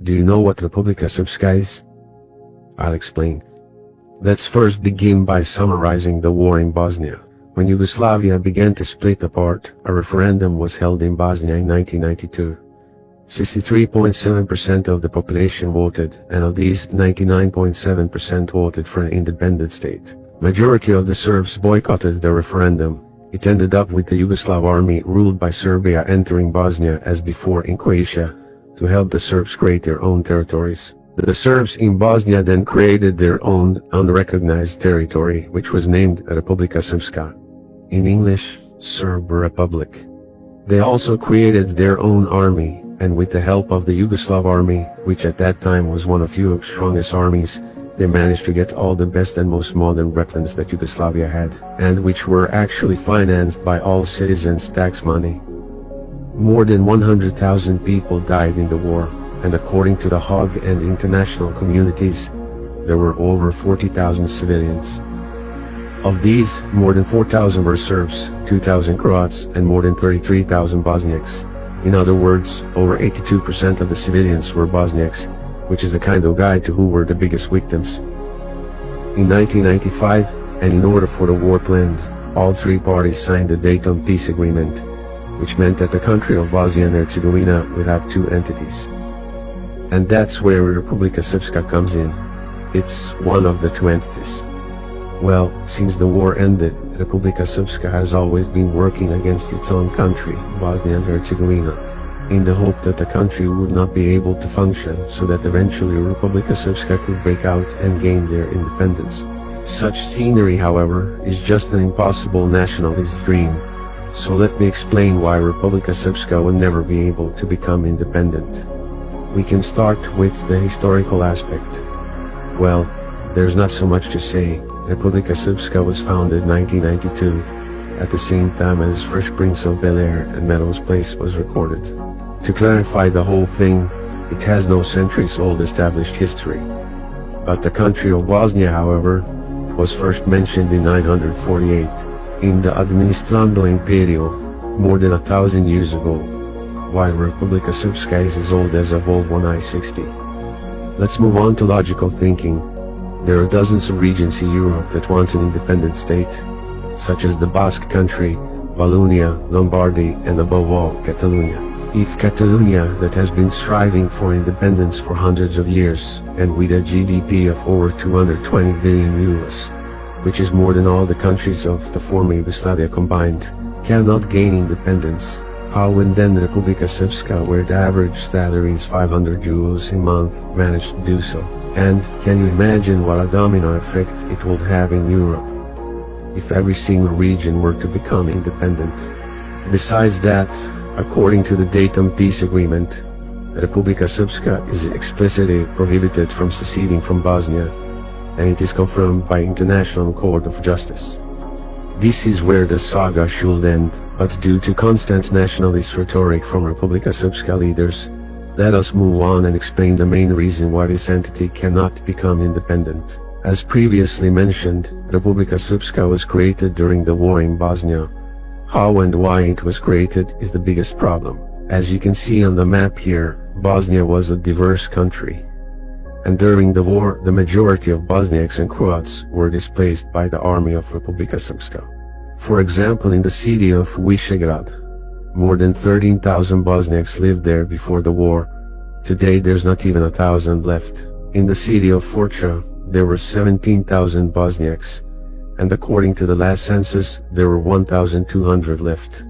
Do you know what Republika Srpska is? I'll explain. Let's first begin by summarizing the war in Bosnia. When Yugoslavia began to split apart, a referendum was held in Bosnia in 1992. 63.7% of the population voted, and of these, 99.7% voted for an independent state. Majority of the Serbs boycotted the referendum. It ended up with the Yugoslav army ruled by Serbia entering Bosnia as before in Croatia to help the Serbs create their own territories. The Serbs in Bosnia then created their own unrecognized territory, which was named Republika Srpska. In English, Serb Republic. They also created their own army, and with the help of the Yugoslav army, which at that time was one of Europe's strongest armies, they managed to get all the best and most modern weapons that Yugoslavia had, and which were actually financed by all citizens' tax money. More than 100,000 people died in the war, and according to the Hague and international communities, there were over 40,000 civilians. Of these, more than 4,000 were Serbs, 2,000 Croats, and more than 33,000 Bosniaks. In other words, over 82% of the civilians were Bosniaks, which is the kind of guide to who were the biggest victims. In 1995, and in order for the war to end, all three parties signed the Dayton Peace Agreement, which meant that the country of Bosnia and Herzegovina would have two entities. And that's where Republika Srpska comes in. It's one of the two entities. Well, since the war ended, Republika Srpska has always been working against its own country, Bosnia and Herzegovina, in the hope that the country would not be able to function, so that eventually Republika Srpska could break out and gain their independence. Such scenery, however, is just an impossible nationalist dream. So let me explain why Republika Srpska will never be able to become independent. We can start with the historical aspect. Well, there's not so much to say. Republika Srpska was founded in 1992, at the same time as Fresh Prince of Bel-Air and Meadows Place was recorded. To clarify the whole thing, it has no centuries-old established history. But the country of Bosnia, however, was first mentioned in 948, in the Administrando Imperio, more than 1,000 years ago, while Republika Srpska is as old as a World War I-60. Let's move on to logical thinking. There are dozens of regions in Europe that want an independent state, such as the Basque Country, Wallonia, Lombardy, and above all, Catalonia. If Catalonia, that has been striving for independence for hundreds of years, and with a GDP of over 220 billion euros, which is more than all the countries of the former Yugoslavia combined, cannot gain independence, how and then Republika Srpska, where the average salary is 500 euros a month, managed to do so? And can you imagine what a domino effect it would have in Europe if every single region were to become independent? Besides that, according to the Dayton Peace Agreement, Republika Srpska is explicitly prohibited from seceding from Bosnia, and it is confirmed by International Court of Justice. This is where the saga should end, but due to constant nationalist rhetoric from Republika Srpska leaders, let us move on and explain the main reason why this entity cannot become independent. As previously mentioned, Republika Srpska was created during the war in Bosnia. How and why it was created is the biggest problem. As you can see on the map here, Bosnia was a diverse country. And during the war, the majority of Bosniaks and Croats were displaced by the army of Republika Srpska. For example, in the city of Visegrad, more than 13,000 Bosniaks lived there before the war. Today there's not even 1,000 left. In the city of Forcha, there were 17,000 Bosniaks, and according to the last census, there were 1,200 left.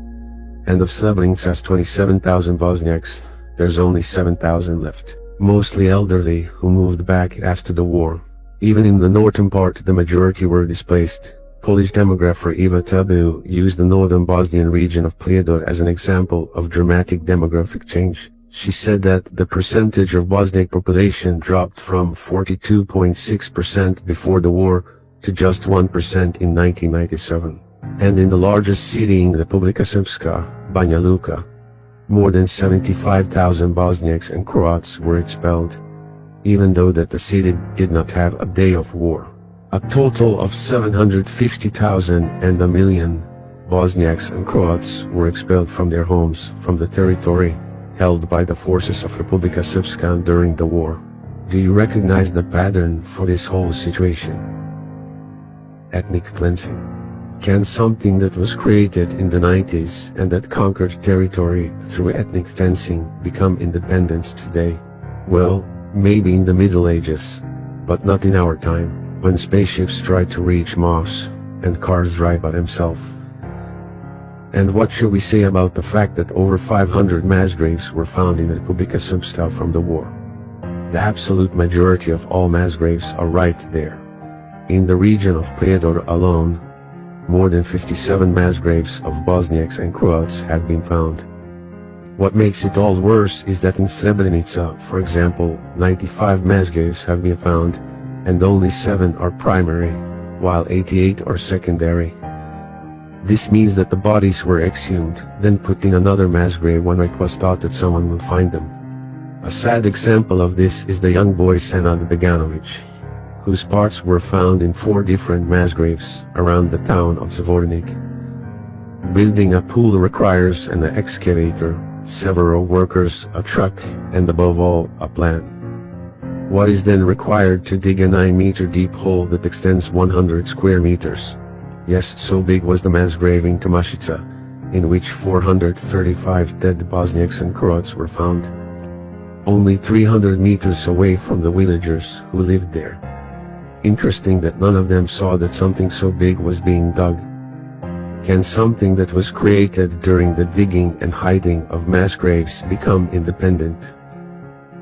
And of Srebrenica, 27,000 Bosniaks, there's only 7,000 left, mostly elderly who moved back after the war. Even in the northern part, the majority were displaced. Polish demographer Eva Tabu used the northern Bosnian region of Prijedor as an example of dramatic demographic change. She said that the percentage of Bosniak population dropped from 42.6% before the war to just 1% in 1997. And in the largest city in Republika Srpska, Banja Luka, more than 75,000 Bosniaks and Croats were expelled, even though that the city did not have a day of war. A total of 750,000 and 1,000,000 Bosniaks and Croats were expelled from their homes, from the territory, held by the forces of Republika Srpska during the war. Do you recognize the pattern for this whole situation? Ethnic cleansing. Can something that was created in the 90s and that conquered territory through ethnic cleansing become independence today? Well, maybe in the Middle Ages, but not in our time, when spaceships try to reach Mars and cars drive by themselves. And what should we say about the fact that over 500 mass graves were found in Republika Srpska from the war? The absolute majority of all mass graves are right there. In the region of Prijedor alone, more than 57 mass graves of Bosniaks and Croats have been found. What makes it all worse is that in Srebrenica, for example, 95 mass graves have been found, and only 7 are primary, while 88 are secondary. This means that the bodies were exhumed, then put in another mass grave when it was thought that someone will find them. A sad example of this is the young boy Senad Beganovic, whose parts were found in 4 different mass graves around the town of Zvornik. Building a pool requires an excavator, several workers, a truck, and above all, a plan. What is then required to dig a 9-meter deep hole that extends 100 square meters? Yes, so big was the mass grave in Tomashica, in which 435 dead Bosniaks and Croats were found, only 300 meters away from the villagers who lived there. Interesting that none of them saw that something so big was being dug. Can something that was created during the digging and hiding of mass graves become independent?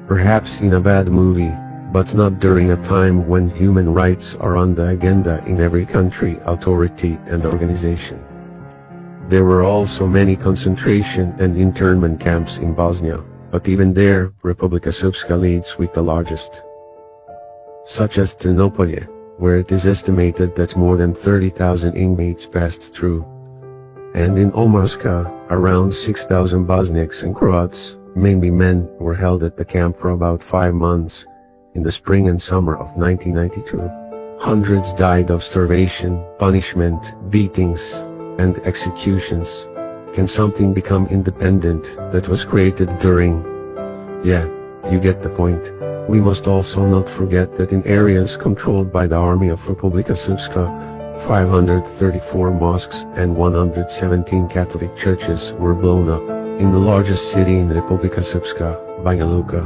Perhaps in a bad movie, but not during a time when human rights are on the agenda in every country, authority and organization. There were also many concentration and internment camps in Bosnia, but even there, Republika Srpska leads with the largest, such as Trnopolje, where it is estimated that more than 30,000 inmates passed through. And in Omarska, around 6,000 Bosniaks and Croats, mainly men, were held at the camp for about 5 months, in the spring and summer of 1992. Hundreds died of starvation, punishment, beatings, and executions. Can something become independent that was created during? Yeah, you get the point. We must also not forget that in areas controlled by the army of Republika Srpska, 534 mosques and 117 Catholic churches were blown up. In the largest city in Republika Srpska, Banja Luka,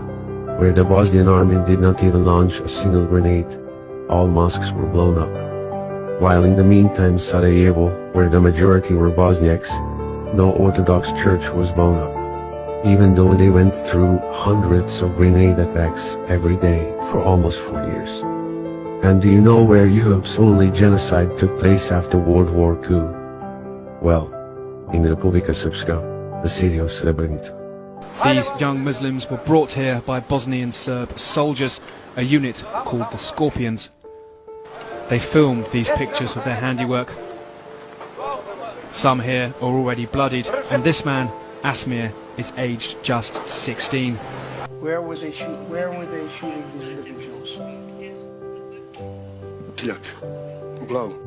where the Bosnian army did not even launch a single grenade, all mosques were blown up. While in the meantime Sarajevo, where the majority were Bosniaks, no Orthodox church was blown up, even though they went through hundreds of grenade attacks every day for almost 4 years. And do you know where Europe's only genocide took place after World War II? Well, in Republika Srpska, the city of Srebrenica. These young Muslims were brought here by Bosnian Serb soldiers, a unit called the Scorpions. They filmed these pictures of their handiwork. Some here are already bloodied, and this man, Asmir, is aged just 16. Where were they shooting these individuals?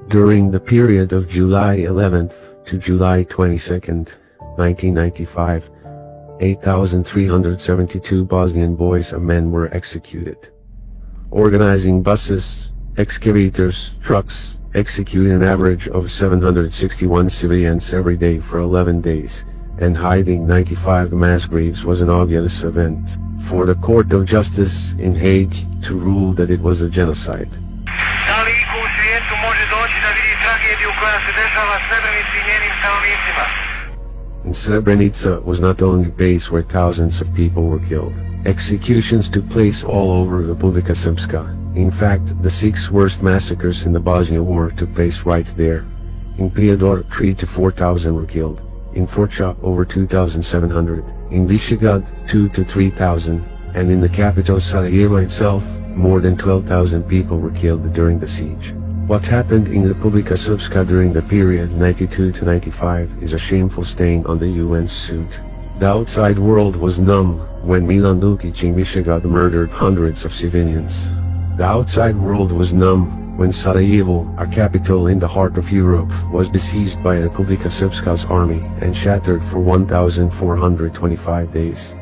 During the period of July 11th to July 22nd, 1995, 8,372 Bosnian boys and men were executed. Organizing buses, excavators, trucks, executing an average of 761 civilians every day for 11 days, and hiding 95 mass graves was an obvious event for the Court of Justice in Hague to rule that it was a genocide. And Srebrenica was not only a base where thousands of people were killed. Executions took place all over Republika Srpska. In fact, the 6 worst massacres in the Bosnian War took place right there. In Prijedor, 3,000 to 4,000 were killed. In Foča, over 2,700. In Visegrad, 2,000 to 3,000. And in the capital Sarajevo itself, more than 12,000 people were killed during the siege. What happened in Republika Srpska during the period 92 to 95 is a shameful stain on the UN's suit. The outside world was numb when Milan Lukic in Visegrad murdered hundreds of civilians. The outside world was numb when Sarajevo, a capital in the heart of Europe, was besieged by Republika Srpska's army and shattered for 1,425 days.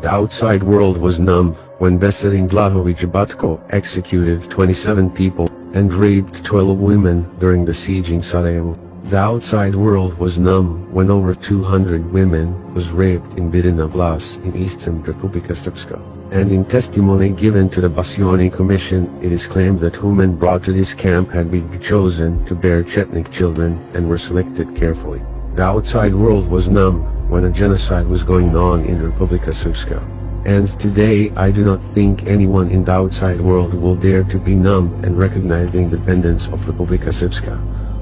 The outside world was numb when Veselin Vlahović Batko executed 27 people and raped 12 women during the siege in Sarajevo. The outside world was numb when over 200 women was raped in Vidina Vlas in eastern Republika Srpska. And in testimony given to the Basioni Commission, it is claimed that women brought to this camp had been chosen to bear Chetnik children and were selected carefully. The outside world was numb when a genocide was going on in Republika Srpska. And today, I do not think anyone in the outside world will dare to be numb and recognize the independence of Republika Srpska,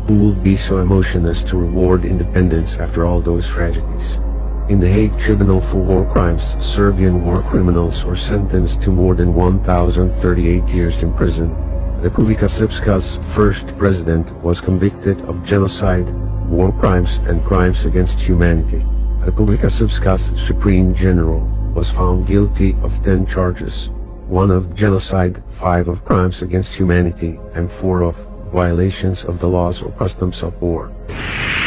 who will be so emotionless to reward independence after all those tragedies. In the Hague Tribunal for War Crimes, Serbian war criminals were sentenced to more than 1,038 years in prison. Republika Srpska's first president was convicted of genocide, war crimes and crimes against humanity. Republika Srpska's Supreme General was found guilty of 10 charges, 1 of genocide, 5 of crimes against humanity, and 4 of violations of the laws or customs of war.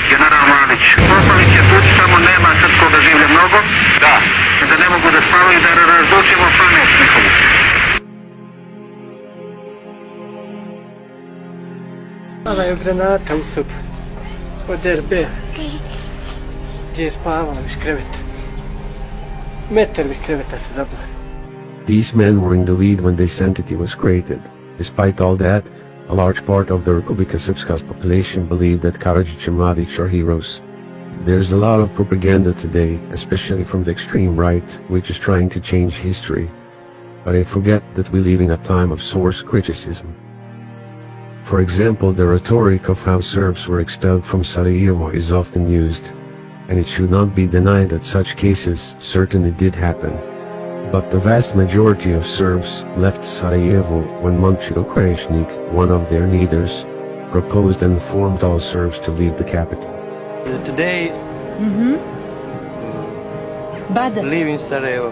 General Mladić, poslanik je tu, samo nema srpskog da življe mnogo, da ne mogu da spavaju, da razlučimo pamet njihovu. Ona je granata u sobu, od RB, gdje je spavala iz kreveta. Metar iz kreveta se zabila. These men were in the lead when this entity was created. Despite all that, a large part of the Republika Srpska's population believe that Karadzic and Mladic are heroes. There's a lot of propaganda today, especially from the extreme right, which is trying to change history. But I forget that we live in a time of source criticism. For example, the rhetoric of how Serbs were expelled from Sarajevo is often used, and it should not be denied that such cases certainly did happen. But the vast majority of Serbs left Sarajevo when Momčilo Kraješnik, one of their leaders, proposed and informed all Serbs to leave the capital. Today, live in Sarajevo.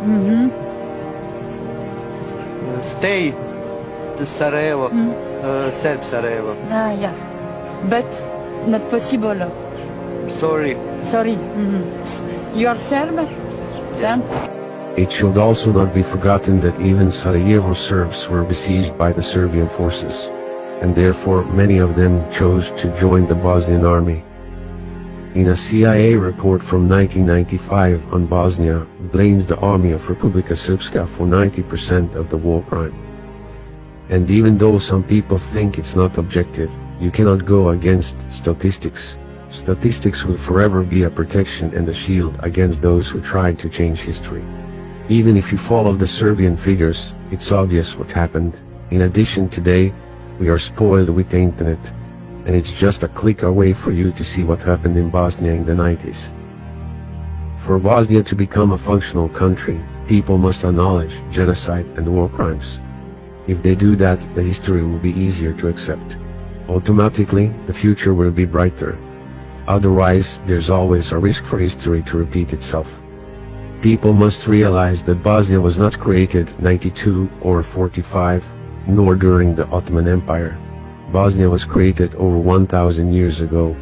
Stay to Sarajevo, Serb Sarajevo. Yeah, but not possible. Sorry. You are Serb? Serb? It should also not be forgotten that even Sarajevo Serbs were besieged by the Serbian forces, and therefore many of them chose to join the Bosnian army. In a CIA report from 1995 on Bosnia, blames the army of Republika Srpska for 90% of the war crime. And even though some people think it's not objective, you cannot go against statistics. Statistics will forever be a protection and a shield against those who tried to change history. Even if you follow the Serbian figures, it's obvious what happened. In addition, today, we are spoiled with the internet, and it's just a click away for you to see what happened in Bosnia in the 90s. For Bosnia to become a functional country, people must acknowledge genocide and war crimes. If they do that, the history will be easier to accept. Automatically, the future will be brighter. Otherwise, there's always a risk for history to repeat itself. People must realize that Bosnia was not created 92 or 45, nor during the Ottoman Empire. Bosnia was created over 1,000 years ago,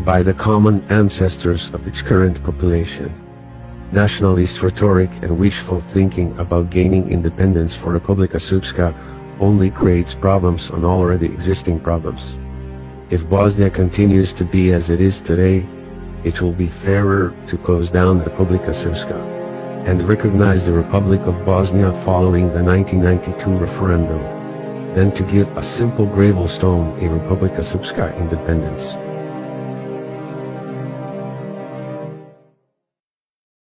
by the common ancestors of its current population. Nationalist rhetoric and wishful thinking about gaining independence for Republika Srpska only creates problems on already existing problems. If Bosnia continues to be as it is today, it will be fairer to close down Republika Srpska and recognize the Republic of Bosnia following the 1992 referendum, than to give a simple gravel stone a Republika Srpska independence.